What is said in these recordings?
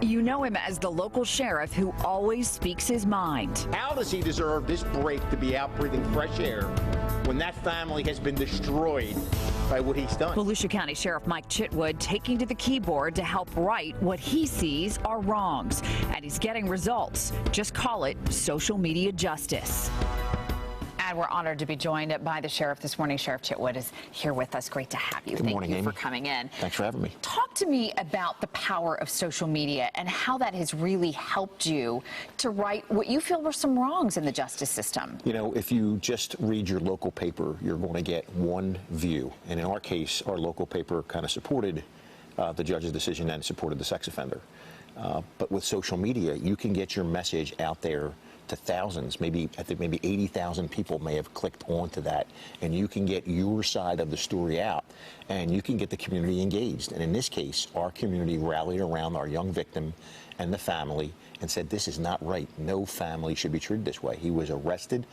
You know him as the local sheriff who always speaks his mind. How does he deserve this break to be out breathing fresh air when that family has been destroyed by what he's done? Volusia County Sheriff Mike Chitwood taking to the keyboard to help right what he sees are wrongs. And he's getting results. Just call it social media justice. And we're honored to be joined by the sheriff this morning. Sheriff Chitwood is here with us. Great to have you. Good morning, Thank you Amy. for coming in. Thanks for having me. Talk to me about the power of social media and how that has really helped you to right what you feel were some wrongs in the justice system. You know, if you just read your local paper, you're going to get one view. And in our case, our local paper kind of supported the judge's decision and supported the sex offender. But with social media, you can get your message out there to thousands. Maybe I think maybe 80,000 people may have clicked onto that, and you can get your side of the story out, and you can get the community engaged. And in this case, our community rallied around our young victim and the family and said, this is not right. No family should be treated this way. He was arrested,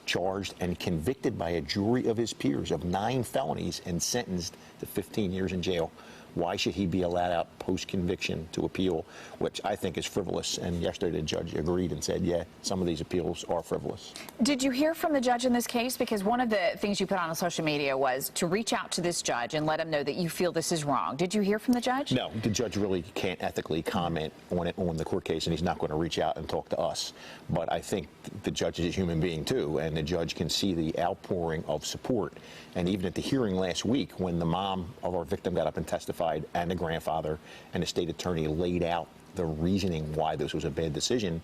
charged, and convicted by a jury of his peers of 9 felonies and sentenced to 15 years in jail. Why should he be allowed out post-conviction to appeal, which I think is frivolous? And yesterday the judge agreed and said, yeah, some of these appeals are frivolous. Did you hear from the judge in this case? Because one of the things you put on social media was to reach out to this judge and let him know that you feel this is wrong. Did you hear from the judge? No, the judge really can't ethically comment on it on the court case, and he's not going to reach out and talk to us. But I think the judge is a human being too, and the judge can see the outpouring of support. And even at the hearing last week, when the mom of our victim got up and testified, and the grandfather and the state attorney laid out the reasoning why this was a bad decision,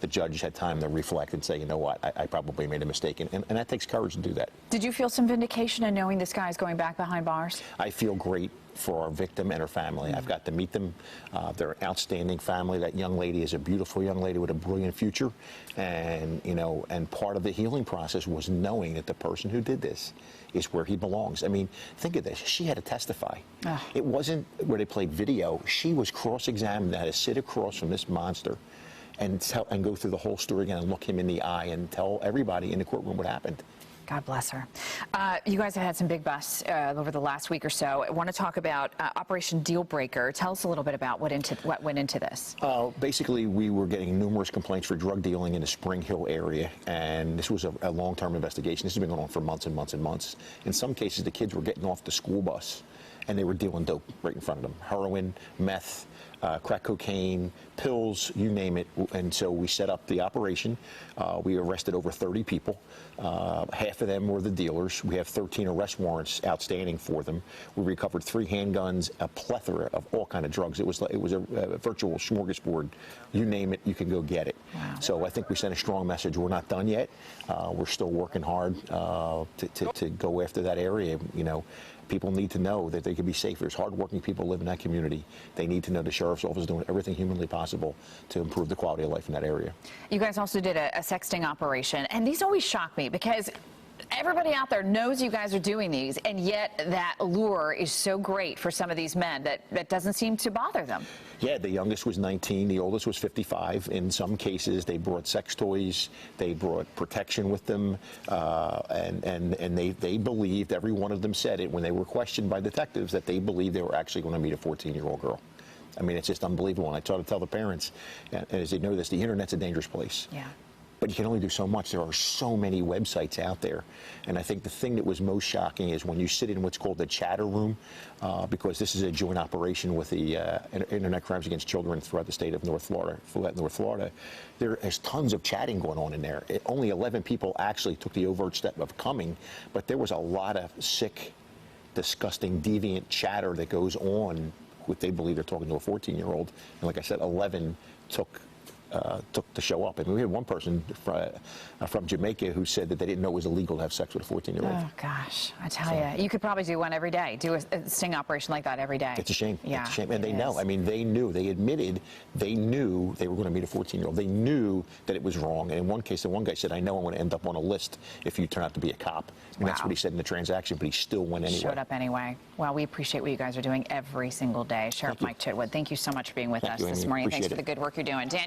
the judge had time to reflect and say, you know what, I probably made a mistake. And that takes courage to do that. Did you feel some vindication in knowing this guy is going back behind bars? I feel great for our victim and her family. I've got to meet them. They're an outstanding family. That young lady is a beautiful young lady with a brilliant future. And, you know, and part of the healing process was knowing that the person who did this is where he belongs. I mean, think of this. She had to testify. It wasn't where they played video. She was cross-examined, had to sit across from this monster and go through the whole story again and look him in the eye and tell everybody in the courtroom what happened. God bless her. You guys have had some big busts over the last week or so. I want to talk about Operation Dealbreaker. Tell us a little bit about what went into this. Basically, we were getting numerous complaints for drug dealing in the Spring Hill area, and this was a long-term investigation. This has been going on for months and months and months. In some cases, the kids were getting off the school bus, and they were dealing dope right in front of them. Heroin, meth, crack cocaine, pills, you name it. And so we set up the operation. We arrested over 30 people. Half of them were the dealers. We have 13 arrest warrants outstanding for them. We recovered 3 handguns, a plethora of all kind of drugs. It was a virtual smorgasbord. You name it, you can go get it. Wow. So I think we sent a strong message. We're not done yet. We're still working hard to go after that area. You know, people need to know that they can be safe. There's hardworking people live in that community. They need to know the sheriff's office is doing everything humanly possible to improve the quality of life in that area. You guys also did a sexting operation, and these always shock me because everybody out there knows you guys are doing these, and yet that allure is so great for some of these men that doesn't seem to bother them. Yeah, the youngest was 19, the oldest was 55. In some cases, they brought sex toys, they brought protection with them, and they believed, every one of them said it when they were questioned by detectives, that they believed they were actually going to meet a 14-year-old girl. I mean, it's just unbelievable. And I try to tell the parents, and as they know this, the internet's a dangerous place. Yeah. But you can only do so much. There are so many websites out there. And I think the thing that was most shocking is when you sit in what's called the chatter room, because this is a joint operation with the Internet Crimes Against Children throughout the state of North Florida. There is tons of chatting going on in there. Only 11 people actually took the overt step of coming, but there was a lot of sick, disgusting, deviant chatter that goes on. They believe they're talking to a 14-year-old. And like I said, 11 took to show up. And we had one person from Jamaica who said that they didn't know it was illegal to have sex with a 14-year-old. Oh, gosh. I tell you, you could probably do one every day, do a sting operation like that every day. It's a shame. Yeah, it's a shame. And they know. I mean, they knew. They admitted they knew they were going to meet a 14-year-old. They knew that it was wrong. And in one case, the one guy said, I know I'm going to end up on a list if you turn out to be a cop. And that's what he said in the transaction, but he still went anyway. Showed up anyway. Well, we appreciate what you guys are doing every single day. Sheriff Mike Chitwood, thank you so much for being with us this morning. Thanks for the good work you're doing. Dan